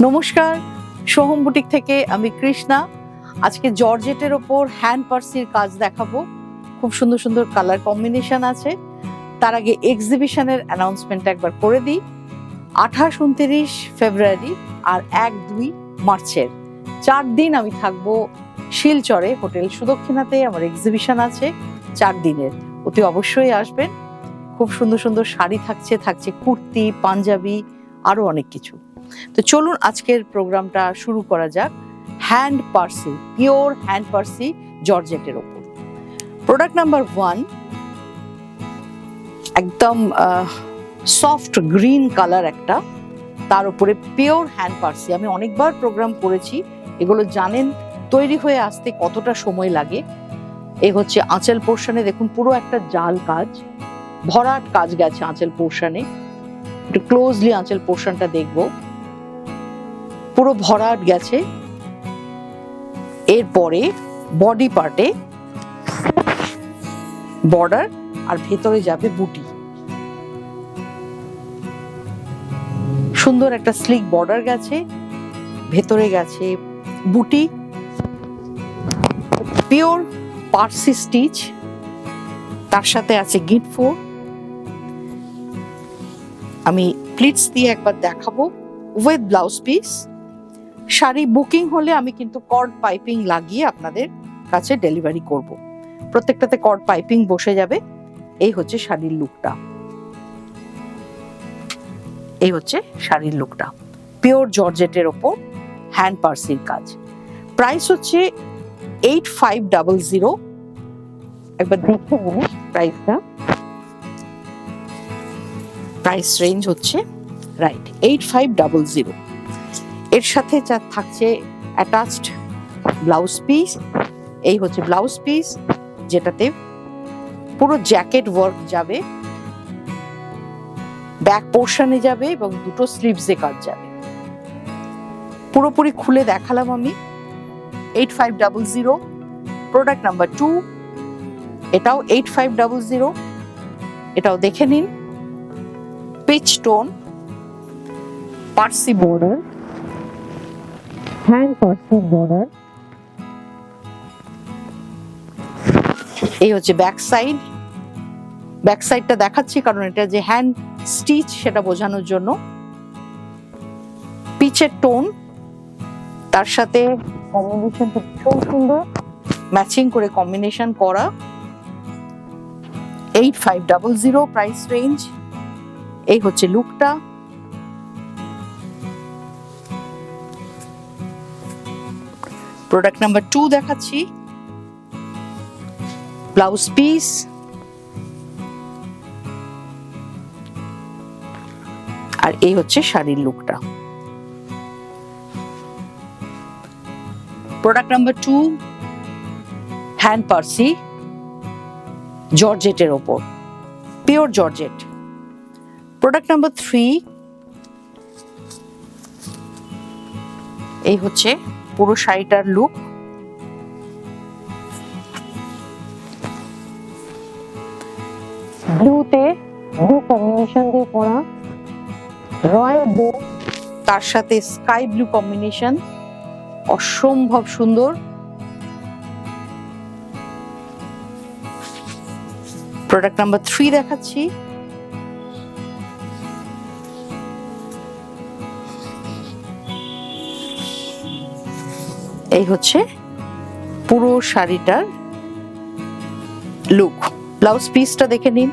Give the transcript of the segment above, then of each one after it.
নমস্কার, সোহম বুটিক থেকে আমি কৃষ্ণা। আজকে জর্জেটের ওপর হ্যান্ড পার্সির কাজ দেখাবো। খুব সুন্দর সুন্দর কালার কম্বিনেশন আছে। তার আগে এক্সিবিশনের অ্যানাউন্সমেন্ট একবার করে দিই। 28-29 ফেব্রুয়ারি আর 1-2 মার্চের 4 দিন আমি থাকবো শিলচরে হোটেল সুদক্ষিণাতে। আমার এক্সিবিশন আছে 4 দিনের, অতি অবশ্যই আসবেন। খুব সুন্দর সুন্দর শাড়ি থাকছে কুর্তি, পাঞ্জাবি, আরো অনেক কিছু। তো চলুন আজকের প্রোগ্রামটা শুরু করা যাক। Hand Parsi, pure hand Parsi জর্জেটের ওপর। প্রোডাক্ট নাম্বার 1, একদম সফট গ্রিন কালার একটা, তার উপরে পিওর হ্যান্ড পার্সি। আমি অনেকবার প্রোগ্রাম করেছি, এগুলো জানেন তৈরি হয়ে আসতে কতটা সময় লাগে। এই হচ্ছে আঁচল পোর্শনে, দেখুন পুরো একটা জাল কাজ, ভরাট কাজ গেছে আঁচল পোর্শনে। একটু ক্লোজলি আঁচল পোর্শনটা দেখবো, পুরো ভরাট গেছে। এরপরে বডি পার্টে বর্ডার আর ভেতরে যাবে বুটি। সুন্দর একটা স্লিক বর্ডার গেছে, ভেতরে গেছে বুটি, পিওর পার্সি স্টিচ, তার সাথে আছে গিট ফোর। আমি প্লিটস দিয়ে একবার দেখাবো with blouse piece. Sari booking হলে আমি কিন্তু কর্ড পাইপিং লাগিয়ে আপনাদের কাছে ডেলিভারি করব। প্রত্যেকটাতে কর্ড পাইপিং বসে যাবে। এই হচ্ছে শাড়ির লুকটা, এই হচ্ছে শাড়ির লুকটা, পিওর জর্জেটের ওপর হ্যান্ড পার্সির কাজ। প্রাইস হচ্ছে 8500। একবার দেখে বলুন প্রাইসটা। প্রাইস রেঞ্জ হচ্ছে রাইট 8500। এর সাথে যা থাকছে অ্যাটাচড ব্লাউজ পিস। এই হচ্ছে ব্লাউজ পিস, যেটাতে পুরো জ্যাকেট ওয়ার্ক যাবে, ব্যাক পোর্শনে যাবে এবং দুটো স্লিভসে কাজ যাবে। পুরোপুরি খুলে দেখালাম আমি। 8500। প্রোডাক্ট নাম্বার 2, এটাও 8500। এটাও দেখে নিন। Peach tone, Parsi border, hand Parsi border. এই হচ্ছে ব্যাক সাইড। ব্যাক সাইডটা দেখাচ্ছি কারণ এটা যে হ্যান্ড স্টিচ সেটা বোঝানোর জন্য। পিচের টোন, তার সাথে কম্বিনেশনটা খুব সুন্দর, ম্যাচিং করে কম্বিনেশন করা। 8500 প্রাইস রেঞ্জ। এই হচ্ছে লুকটা। প্রোডাক্ট নাম্বার 2 দেখাচ্ছি। ব্লাউজ পিস, আর এই হচ্ছে শাড়ির লুকটা। প্রোডাক্ট নাম্বার 2, হ্যান্ড পার্সি জর্জেটের ওপর, পিওর জর্জেট। প্রোডাক্ট নাম্বার 3, এই হচ্ছে পুরো শাড়িটার লুক। ব্লুতে ব্লু কম্বিনেশন দিয়ে পরা, রয়্যাল ব্লু, তার সাথে স্কাই ব্লু কম্বিনেশন, অসম্ভব সুন্দর। প্রোডাক্ট নাম্বার 3 দেখাচ্ছি। এই হচ্ছে পুরো শাড়িটার লুক। ব্লাউজ পিসটা দেখে নিন।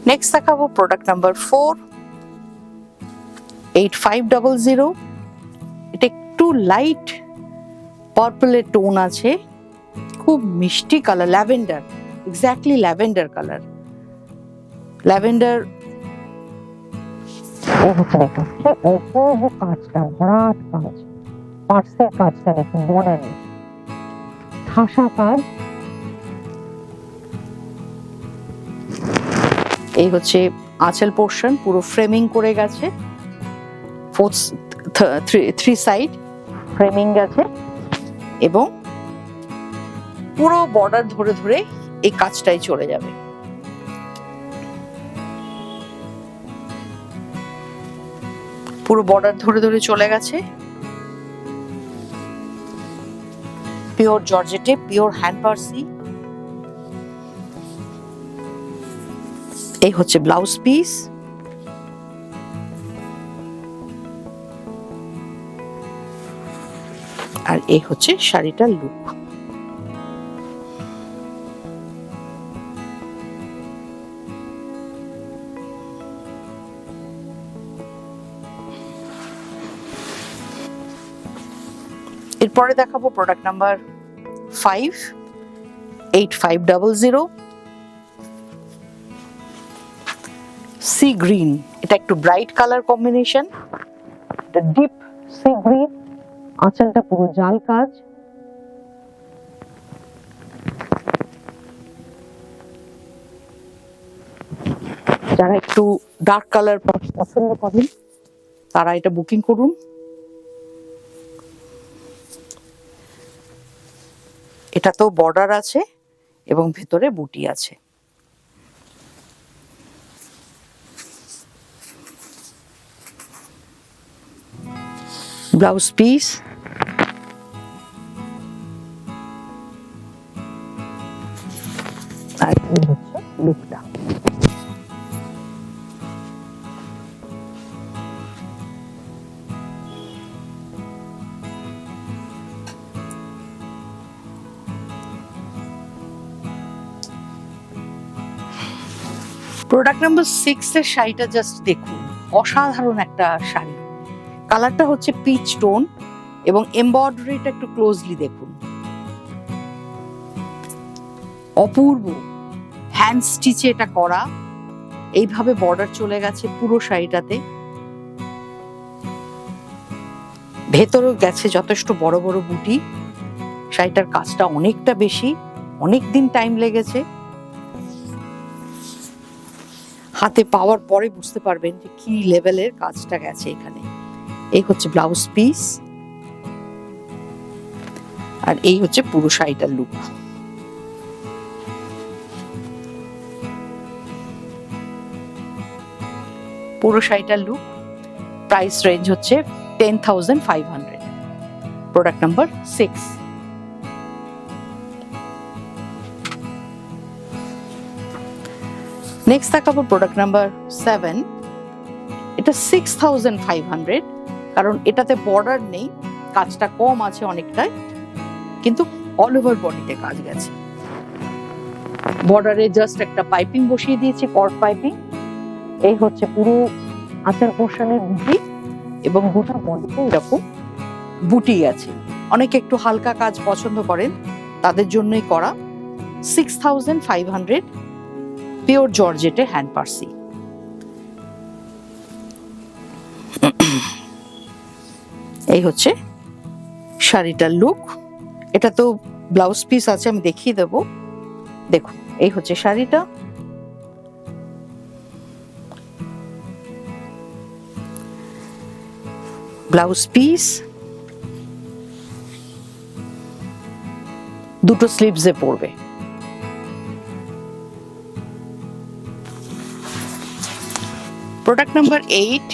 নেক্সট দেখাবো প্রোডাক্ট নাম্বার 4, 8500। এটা একটু লাইট পার্পলের টোন আছে, খুব মিষ্টি colour, lavender, exactly lavender colour. Lavender কাজটা ভরাট কাজ, পার্সের কাজটা দেখুন, বর্ডারে ঠাসা কাজ। এই হচ্ছে আঁচল পোর্শন পুরো ফ্রেমিং করে গেছে, থ্রি সাইড ফ্রেমিং গেছে এবং পুরো বর্ডার ধরে ধরে এই কাজটাই চলে যাবে। পুরো বর্ডার ধরে ধরে চলে গেছে। পিওর জর্জেটে, পিওর হ্যান্ড পার্সি। এই হচ্ছে ব্লাউজ পিস। আর এই হচ্ছে শাড়িটার লুক। এরপরে দেখাবো প্রোডাক্ট নাম্বার 5, 8500 সি গ্রিন। এটা একটু ব্রাইট কালার কম্বিনেশন, এটা ডিপ সি গ্রিন। আঁচলটা পুরো জাল কাজ। যারা একটু ডার্ক কালার পছন্দ করেন তারা এটা বুকিং করুন। এটা তো বর্ডার আছে এবং ভেতরে বুটি আছে। Blouse piece. আর এই হচ্ছে লুকটা। প্রোডাক্ট নাম্বার 6 এর শাড়িটা জাস্ট দেখুন, অসাধারণ একটা শাড়ি। কালারটা হচ্ছে পিচ টোন এবং এমব্রয়ডারিটা একটু ক্লোজলি দেখুন, অপূর্ব। হ্যান্ড স্টিচে এটা করা, এইভাবে বর্ডার চলে গেছে পুরো শাড়িটাতে। ভেতরেও গেছে যথেষ্ট বড় বড় বুটি। শাড়িটার কাজটা অনেকটা বেশি, অনেক দিন টাইম লেগেছে। হাতে পাওয়ার পরে বুঝতে পারবেন যে কি লেভেলের কাজটা গেছে এখানে। এই হচ্ছে ব্লাউজ পিস আর এই হচ্ছে পুরো শাড়িটার লুক। পুরো শাড়িটার লুক। প্রাইস রেঞ্জ হচ্ছে 10,500। Product number 6। নেক্সট দেখাবো প্রোডাক্ট নাম্বার 7। এটা 6,500, কারণ এটাতে বর্ডার নেই, কাজটা কম আছে অনেকটাই, কিন্তু অল ওভার বডিতে কাজ গেছে। বর্ডারে জাস্ট একটা পাইপিং বসিয়ে দিয়েছি, কর্ড পাইপিং। এই হচ্ছে পুরো আঁচল পোর্শনের বুটি এবং গোটা বডিতে এরকম বুটি আছে। অনেকে একটু হালকা কাজ পছন্দ করেন, তাদের জন্যই করা। 6,500 পিওর জর্জেটে হ্যান্ড পার্সি। এই হচ্ছে শাড়িটার লুক। এটা তো ব্লাউজ পিস আছে, আমি দেখিয়ে দেব। দেখুন, এই হচ্ছে শাড়িটা। ব্লাউজ পিস, দুটো স্লিভসে পড়বে। Product number 8,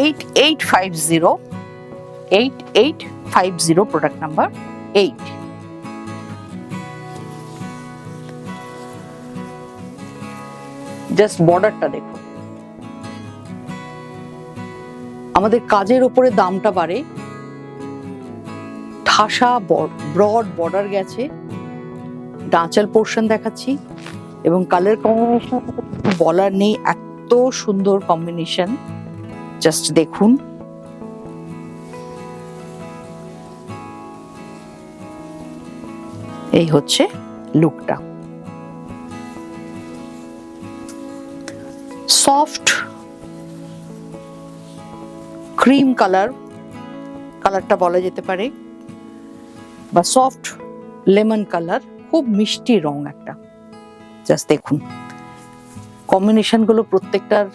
8850 product number 8। Just বর্ডারটা দেখুন। আমাদের কাজের উপরে দামটা বাড়ে। ঠাসা ব্রড বর্ডার গেছে। আঁচল পোর্শন দেখাচ্ছি এবং কালার কম্বিনেশন বলার নেই, এত সুন্দর কম্বিনেশন। জাস্ট দেখুন। এই হচ্ছে লুকটা। সফট ক্রিম কালারটা বলা যেতে পারে, বা সফট লেমন কালার, খুব মিষ্টি রং একটা। জাস্ট দেখুন, কম্বিনেশন গুলো প্রত্যেকটার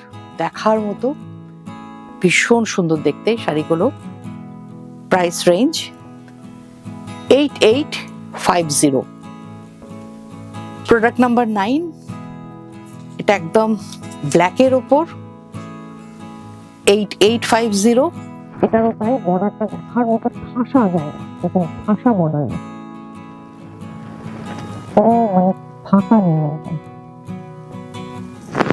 দেখার মতো, ভীষণ সুন্দর দেখতে শাড়িগুলো। Price range 8850। প্রোডাক্ট নাম্বার 9, এটা একদম ব্ল্যাকের ওপর 8850। এটার উপরে বর্ডারটা দেখার মতো ঠাসা যায়, দেখুন ঠাসা বর্ডার, মানে ফাঁকা নেই।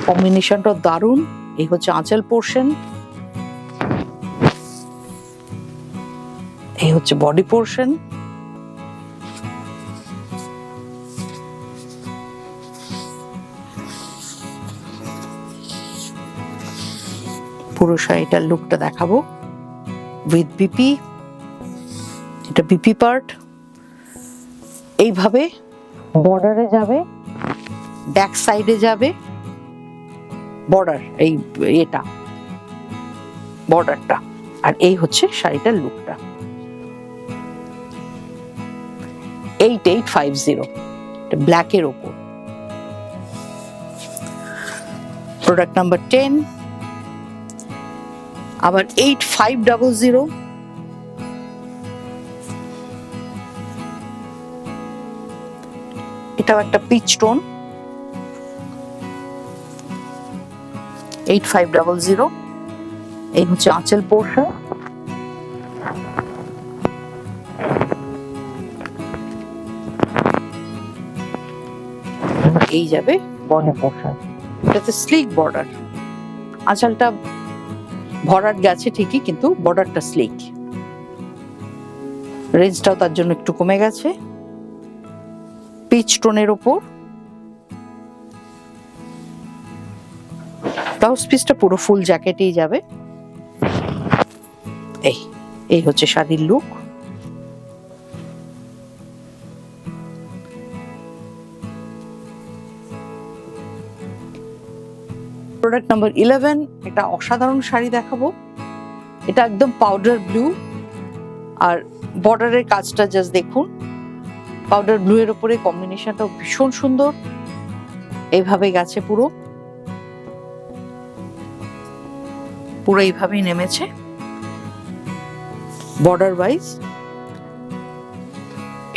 কম্বিনেশনটা দারুণ। এই হচ্ছে আঁচল পোর্শন, এই হচ্ছে বডি পোর্শন। পুরো শাড়িটার লুকটা দেখাবো উইথ বিপি। এটা বিপি পার্ট, এইভাবে বর্ডারে যাবে, ব্যাক সাইডে যাবে বর্ডার, এই এটা বর্ডারটা, আর এই হচ্ছে শাড়িটার লুকটা। 8850, ব্ল্যাকের ওপর। প্রোডাক্ট নাম্বার 10, আবার 8500। এটাও একটা পিচ টোন, 8500। এই হচ্ছে আঁচল পোর্শন, এই যাবে বডি পোর্শন। এটাতে স্লিক বর্ডার, আঁচলটা ভরাট গেছে ঠিকই, কিন্তু বর্ডারটা স্লিক। রেঞ্জটাও তার জন্য একটু কমে গেছে। পিচ টোনের ওপর ব্লাউজ পিসটা পুরো ফুল জ্যাকেটেই যাবে। এই হচ্ছে শাড়ির লুক। প্রোডাক্ট নাম্বার 11, একটা অসাধারণ শাড়ি দেখাবো। এটা একদম পাউডার ব্লু, আর বর্ডারের কাজটা জাস্ট দেখুন। পাউডার ব্লু এর উপরে কম্বিনেশনটাও ভীষণ সুন্দর, এইভাবে গেছে পুরো এইভাবেই নেমেছে বর্ডার ওয়াইজ।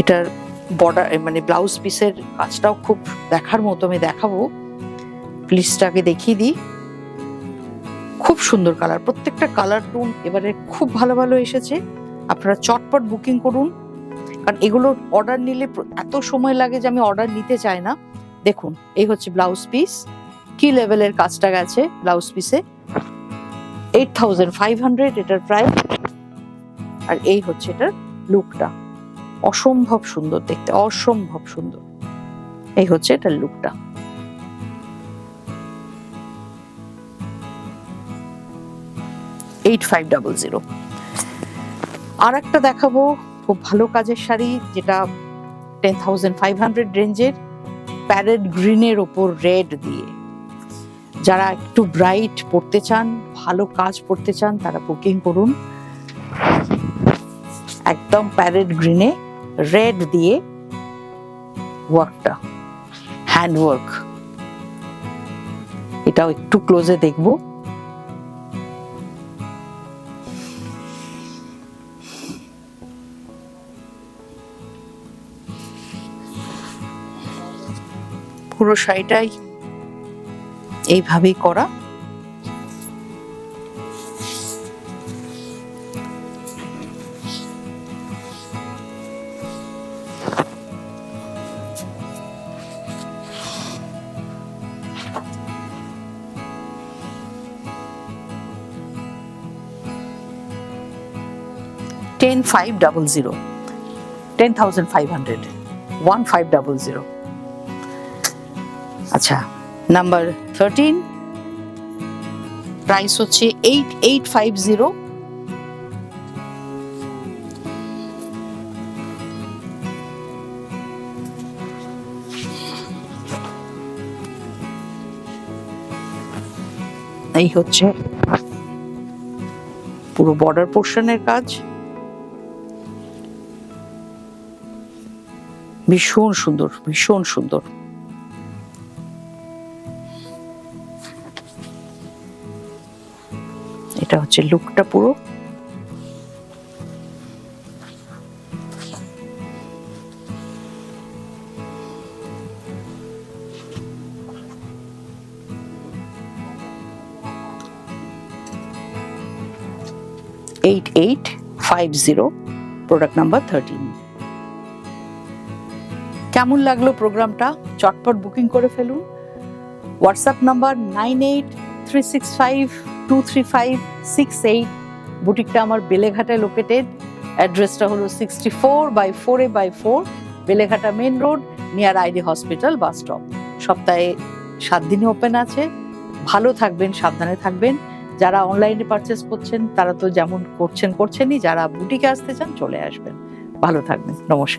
এটার বর্ডার মানে ব্লাউজ পিসের কাজটাও খুব দেখার মতো, আমি দেখাবো। প্লিজটাকে দেখিয়ে দিই, খুব সুন্দর কালার, প্রত্যেকটা কালার টোন এবারে খুব ভালো ভালো এসেছে। আপনারা চটপট বুকিং করুন, কারণ এগুলো অর্ডার নিলে এত সময় লাগে যে আমি অর্ডার নিতে চাই না। দেখুন, এই হচ্ছে ব্লাউজ পিস, কি লেভেলের কাজটা গেছে ব্লাউজ পিসে। 8500 এটার প্রাইস, আর এই হচ্ছে এটার লুকটা। অসম্ভব সুন্দর দেখতে, অসম্ভব সুন্দর। এই হচ্ছে এটার লুকটা। আর একটা দেখাবো খুব ভালো কাজের শাড়ি, যেটা 10500 রেঞ্জের, প্যারেট গ্রিনের ওপর রেড দিয়ে। যারা একটু ব্রাইট পড়তে চান, ভালো কাজ পড়তে চান, তারা বুকিং করুন। একদম প্যারেট গ্রিনে রেড দিয়ে ওয়ার্কটা, হ্যান্ড ওয়ার্ক। এটাও একটু ক্লোজে দেখবো। পুরো শাড়িটাই এইভাবেই করা। $10,500, 1500। আচ্ছা, নাম্বার 13, প্রাইস হচ্ছে 8850। এই হচ্ছে পুরো বর্ডার পোর্শনের কাজ, ভীষণ সুন্দর, ভীষণ সুন্দর। এটা হচ্ছে লুকটা পুরো। Eight 8850, product number 13। কেমন লাগলো প্রোগ্রামটা? চটপট বুকিং করে ফেলুন। WhatsApp number 9836523568। বুটিকটা আমার বেলেঘাটায় লোকেটেড। অ্যাড্রেসটা হলো 64/4A/4 Beleghata main road, near ID hospital bus stop. সপ্তাহে 7 দিনই ওপেন আছে। ভালো থাকবেন, সাবধানে থাকবেন। যারা অনলাইনে পারচেস করছেন তারা তো যেমন করছেনই, যারা বুটিকে আসতে চান চলে আসবেন। ভালো থাকবেন, নমস্কার।